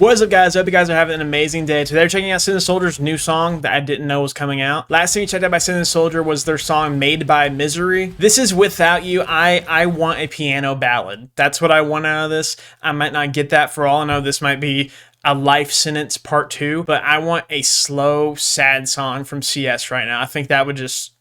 What is up, guys? I hope you guys are having an amazing day. Today we're checking out Sin the Soldier's new song that I didn't know was coming out. Last thing we checked out by Sin the Soldier was their song Made by Misery. This is Without You. I want a piano ballad. That's what I want out of this. I might not get that. For all I know, this might be a life sentence part 2, but I want a slow, sad song from CS right now. I think that would just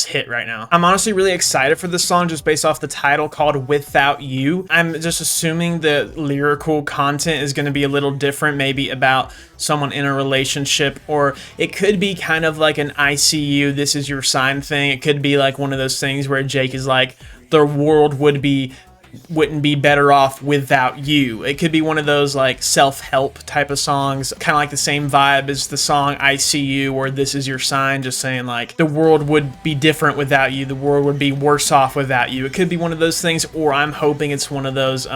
hit right now. I'm honestly really excited for this song just based off the title called Without You. I'm just assuming the lyrical content is going to be a little different, maybe about someone in a relationship, or it could be kind of like an ICU, this is your sign thing. It could be like one of those things where Jake is like, the world wouldn't be better off without you. It could be one of those like self-help type of songs, kind of like the same vibe as the song I See You or This Is Your Sign, just saying like the world would be different without you, the world would be worse off without you. It could be one of those things, or I'm hoping it's one of those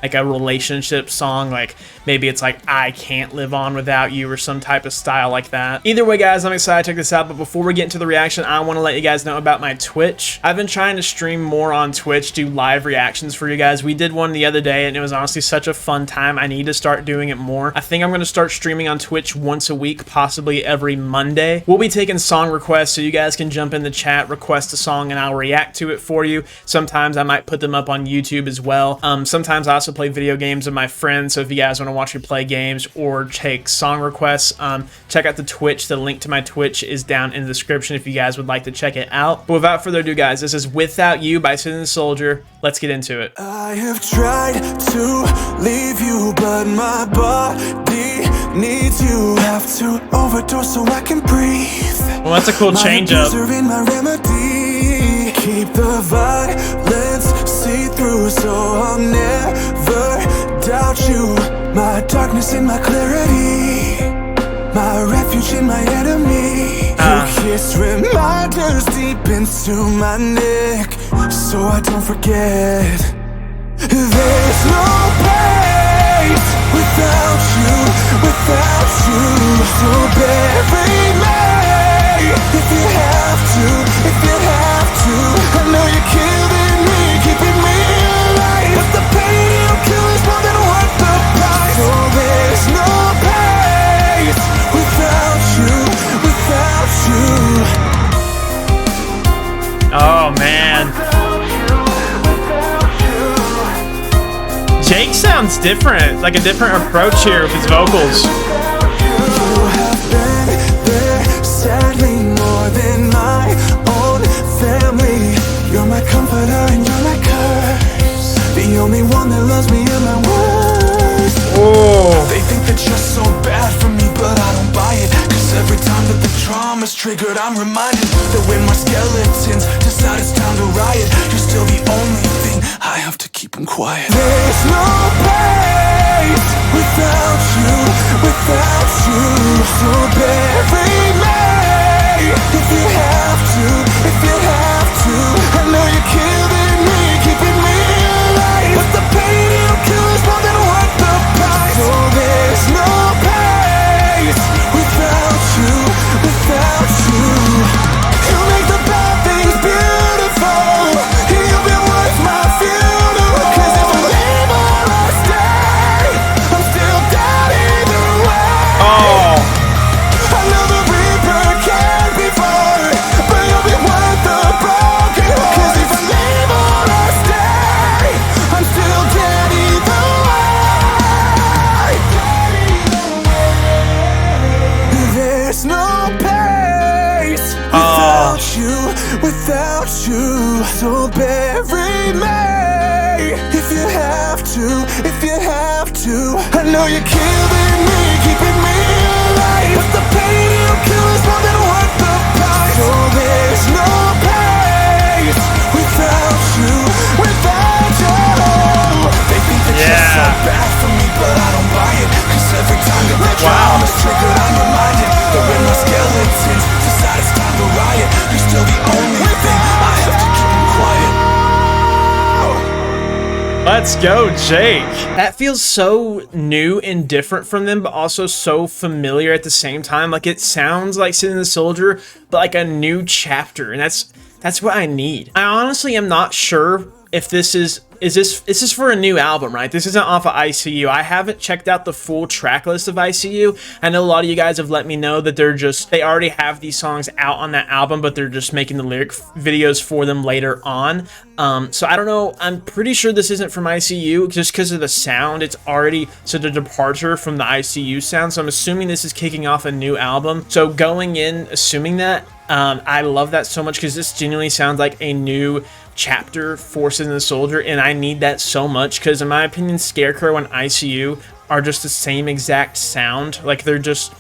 like a relationship song, like maybe it's like I Can't Live On Without You or some type of style like that. Either way, guys, I'm excited to check this out, but before we get into the reaction, I want to let you guys know about my Twitch. I've been trying to stream more on Twitch, do live reactions for you guys. We did one the other day and it was honestly such a fun time. I need to start doing it more. I think I'm going to start streaming on Twitch once a week, possibly every Monday. We'll be taking song requests, so you guys can jump in the chat, request a song, and I'll react to it for you. Sometimes I might put them up on YouTube as well. Sometimes I also play video games with my friends, so if you guys want to watch me play games or take song requests, check out the Twitch. The link to my Twitch is down in the description if you guys would like to check it out. But without further ado, guys, this is Without You by Sin the Soldier. Let's get into it. I have tried to leave you, but my body needs you. Have to overdose so I can breathe. Well, that's a cool change up. My remedy. Keep the violence see through, so I'll never doubt you. My darkness and my clarity, my refuge and my enemy. You kiss reminders deep into my neck, so I don't forget. There's no place without you, without you. So bury me if you have to, if you have to. I know you're killing me, keeping me alive, but the pain it'll kill is more than worth the price. So there's no place without you, without you. Oh man, Jake sounds different, like a different approach here with his vocals. You have been there, sadly, more than my own family. You're my comforter and you're my curse, the only one that loves me in my worst. They think that you're so bad for me, but I don't buy it. Cause every time that the trauma's triggered, I'm reminded that when my skeletons decide it's time to riot, you're still the only thing I have to keep them quiet. There's no place without you, without you. So bury me if you have to, if you have to. I know you're killing me, keeping me alive, but the pain it'll kill is more than worth the price. So there's no place without you, without you. You make the bad things beautiful, you've been worth my funeral. Cause if I leave or I stay, I'm still dead either way. I know the reaper can be far, but you'll be worth the broken heart. Cause if I leave or I stay, I'm still dead either way. There's no place without you, without you. So bury me if you have to, if you have to. I know you're killing me, keeping me alive, but the pain it'll kill is more than worth the price. So there's no place without you, without you. They think that you're so bad for me, but I don't buy it. Cause every time that the trauma's triggered, I'm reminded that when my skeletons decide it's time to riot, you're still the only thing I have to keep them quiet. Let's go, Jake. That feels so new and different from them, but also so familiar at the same time. Like, it sounds like Sin the Soldier, but like a new chapter, and that's what I need. I honestly am not sure if this is this for a new album, right? This isn't off of ICU. I haven't checked out the full track list of ICU. I know a lot of you guys have let me know that they already have these songs out on that album, but they're just making the lyric videos for them later on. So I don't know. I'm pretty sure this isn't from ICU just because of the sound. It's already such a departure from the ICU sound. So I'm assuming this is kicking off a new album. So going in, assuming that, I love that so much because this genuinely sounds like a new chapter for Citizen and Soldier, and I need that so much because in my opinion Scarecrow and ICU are just the same exact sound. Like they're just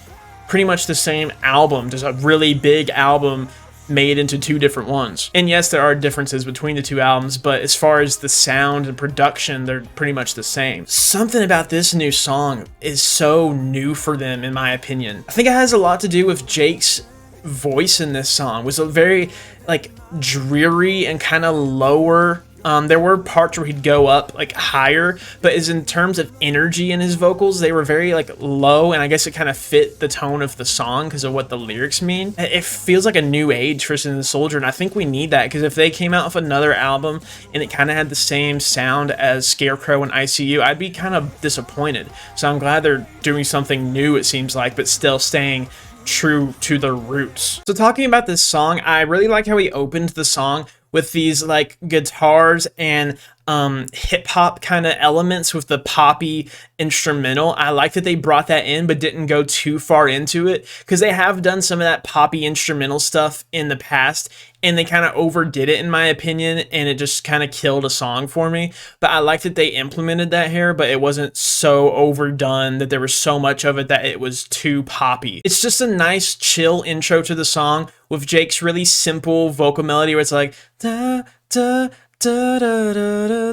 pretty much the same album, just a really big album made into two different ones. And yes, there are differences between the two albums, but as far as the sound and production, they're pretty much the same. Something about this new song is so new for them in my opinion. I think it has a lot to do with Jake's voice in this song. It was a very like dreary and kind of lower. There were parts where he'd go up like higher, but as in terms of energy in his vocals, they were very like low, and I guess it kind of fit the tone of the song because of what the lyrics mean. It feels like a new age for Citizen Soldier, and I think we need that because if they came out with another album and it kind of had the same sound as Scarecrow and ICU, I'd be kind of disappointed. So I'm glad they're doing something new, it seems like, but still staying true to their roots. So talking about this song, I really like how he opened the song with these like guitars and hip hop kind of elements with the poppy instrumental. I like that they brought that in but didn't go too far into it because they have done some of that poppy instrumental stuff in the past and they kind of overdid it in my opinion, and it just kind of killed a song for me. But I like that they implemented that here, but it wasn't so overdone that there was so much of it that it was too poppy. It's just a nice chill intro to the song with Jake's really simple vocal melody where it's like da da da da da da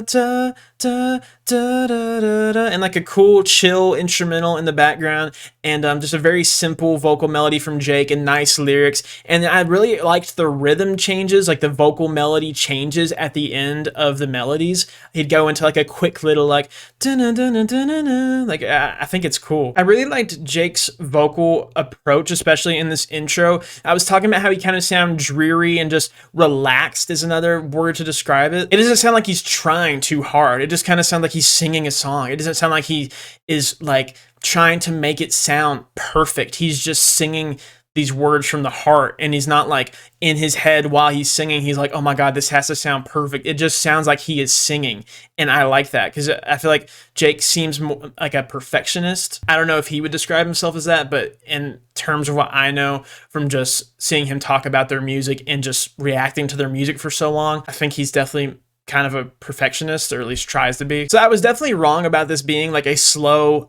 da da da da, and like a cool chill instrumental in the background, and just a very simple vocal melody from Jake and nice lyrics. And I really liked the rhythm changes, like the vocal melody changes at the end of the melodies. He'd go into like a quick little like like I think it's cool. I really liked Jake's vocal approach, especially in this intro. I was talking about how he kind of sounds dreary and just relaxed is another word to describe it. It doesn't sound like he's trying too hard. It just kind of sounds like he's singing a song. It doesn't sound like he is like trying to make it sound perfect. He's just singing these words from the heart, and he's not like in his head while he's singing he's like, oh my god, this has to sound perfect. It just sounds like he is singing, and I like that because I feel like Jake seems more like a perfectionist. I don't know if he would describe himself as that, but in terms of what I know from just seeing him talk about their music and just reacting to their music for so long, I think he's definitely kind of a perfectionist, or at least tries to be. So I was definitely wrong about this being like a slow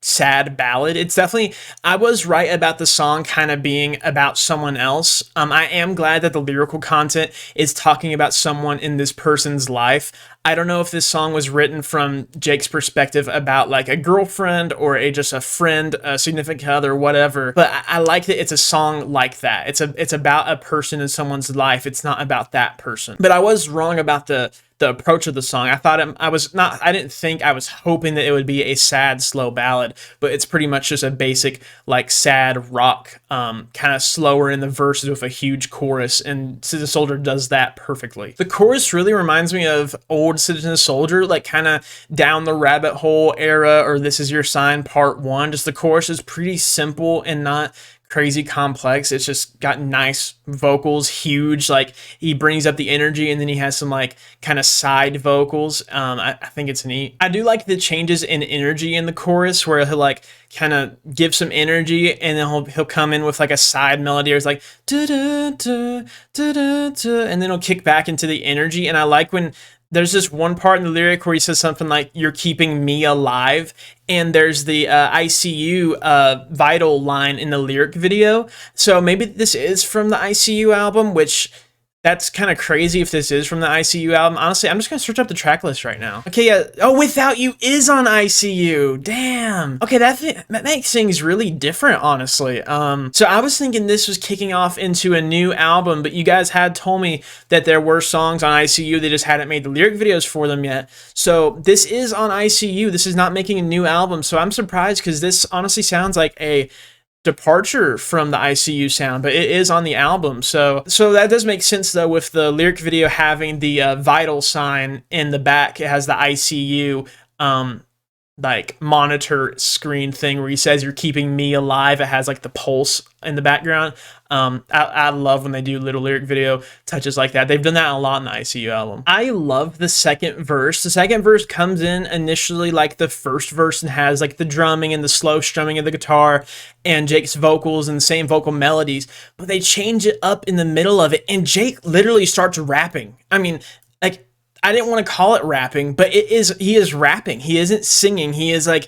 sad ballad. It's definitely, I was right about the song kind of being about someone else. I am glad that the lyrical content is talking about someone in this person's life. I don't know if this song was written from Jake's perspective about like a girlfriend or just a friend, a significant other, whatever. But I like that it's a song like that. It's about a person in someone's life. It's not about that person. But I was wrong about the approach of the song. I didn't think, I was hoping that it would be a sad, slow ballad, but it's pretty much just a basic, like, sad rock, kind of slower in the verses with a huge chorus, and Citizen Soldier does that perfectly. The chorus really reminds me of old Citizen Soldier, like kind of Down the Rabbit Hole era, or This Is Your Sign Part 1. Just the chorus is pretty simple and not crazy complex. It's just got nice vocals, huge, like he brings up the energy, and then he has some like kind of side vocals. I think it's neat. I do like the changes in energy in the chorus where he'll like kind of give some energy, and then he'll come in with like a side melody, or it's like da da da da da da, and then he'll kick back into the energy. And I like when there's this one part in the lyric where he says something like, "You're keeping me alive." And there's the ICU Vital line in the lyric video. So maybe this is from the ICU album, which that's kind of crazy if this is from the ICU album. Honestly, I'm just going to search up the track list right now. Okay, yeah. Oh, Without You is on ICU. Damn. Okay, that makes things really different, honestly. So I was thinking this was kicking off into a new album, but you guys had told me that there were songs on ICU. They just hadn't made the lyric videos for them yet. So this is on ICU. This is not making a new album. So I'm surprised because this honestly sounds like a departure from the ICU sound, but it is on the album. So that does make sense though, with the lyric video having the vital sign in the back. It has the ICU like monitor screen thing where he says you're keeping me alive. It has like the pulse in the background. I love when they do little lyric video touches like that. They've done that a lot in the ICU album. I love the second verse. The second verse comes in initially like the first verse and has like the drumming and the slow strumming of the guitar and Jake's vocals and the same vocal melodies, but they change it up in the middle of it and Jake literally starts rapping. I mean, like, I didn't want to call it rapping, but he is rapping. He isn't singing. He is like,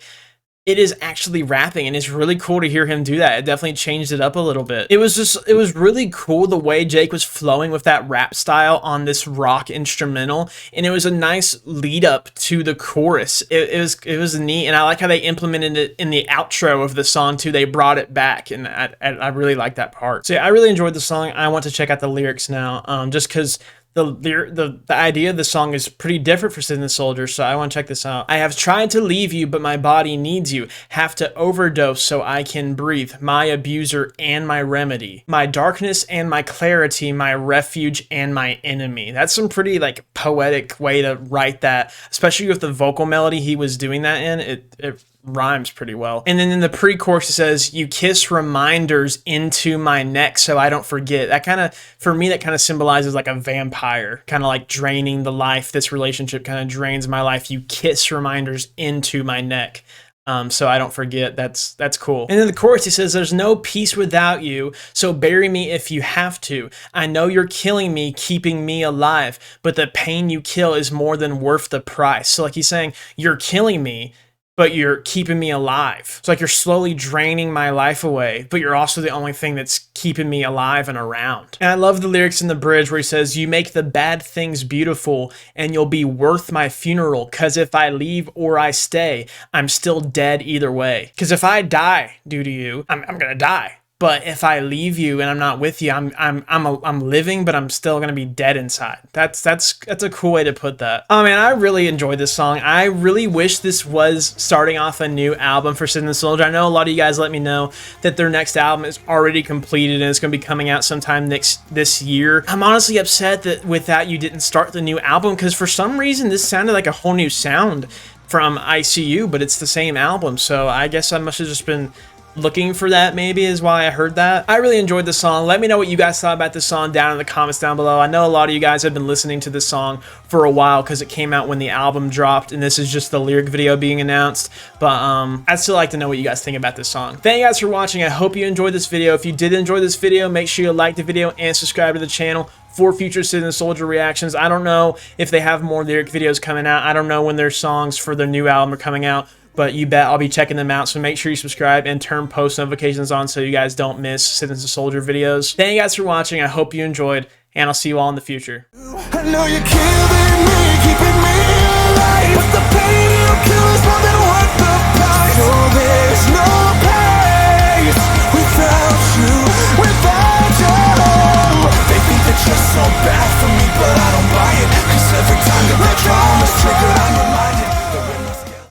it is actually rapping, and it's really cool to hear him do that. It definitely changed it up a little bit. It was really cool the way Jake was flowing with that rap style on this rock instrumental, and it was a nice lead up to the chorus. It was neat, and I like how they implemented it in the outro of the song too. They brought it back, and I really like that part. So yeah, I really enjoyed the song. I want to check out the lyrics now, just because the idea of the song is pretty different for Sid and the Soldiers, so I want to check this out. I have tried to leave you, but my body needs you. Have to overdose so I can breathe. My abuser and my remedy. My darkness and my clarity. My refuge and my enemy. That's some pretty like poetic way to write that, especially with the vocal melody he was doing that in. It rhymes pretty well. And then in the pre-chorus it says, you kiss reminders into my neck so I don't forget. That kind of, for me, that kind of symbolizes like a vampire, kind of like draining the life. This relationship kind of drains my life. You kiss reminders into my neck. So I don't forget. That's cool. And then the chorus, he says, there's no peace without you, so bury me if you have to. I know you're killing me, keeping me alive, but the pain you kill is more than worth the price. So like he's saying, you're killing me, but you're keeping me alive. It's like you're slowly draining my life away, but you're also the only thing that's keeping me alive and around. And I love the lyrics in the bridge where he says, you make the bad things beautiful and you'll be worth my funeral. Cause if I leave or I stay, I'm still dead either way. Cause if I die due to you, I'm gonna die. But if I leave you and I'm not with you, I'm living, but I'm still gonna be dead inside. That's a cool way to put that. Oh man, I really enjoyed this song. I really wish this was starting off a new album for Sid and the Soldier. I know a lot of you guys let me know that their next album is already completed and it's gonna be coming out sometime this year. I'm honestly upset that with that you didn't start the new album, because for some reason this sounded like a whole new sound from ICU, but it's the same album. So I guess I must have just been looking for that, maybe is why I heard that. I really enjoyed the song. Let me know what you guys thought about this song down in the comments down below. I know a lot of you guys have been listening to this song for a while because it came out when the album dropped, and this is just the lyric video being announced, but I'd still like to know what you guys think about this song. Thank you guys for watching. I hope you enjoyed this video. If you did enjoy this video, make sure you like the video and subscribe to the channel for future Sid and the Soldier reactions. I don't know if they have more lyric videos coming out. I don't know when their songs for their new album are coming out, but you bet I'll be checking them out. So make sure you subscribe and turn post notifications on so you guys don't miss Sid and the Soldier videos. Thank you guys for watching. I hope you enjoyed, and I'll see you all in the future. I know you're killing me, keeping me alive, but the pain you kill is more than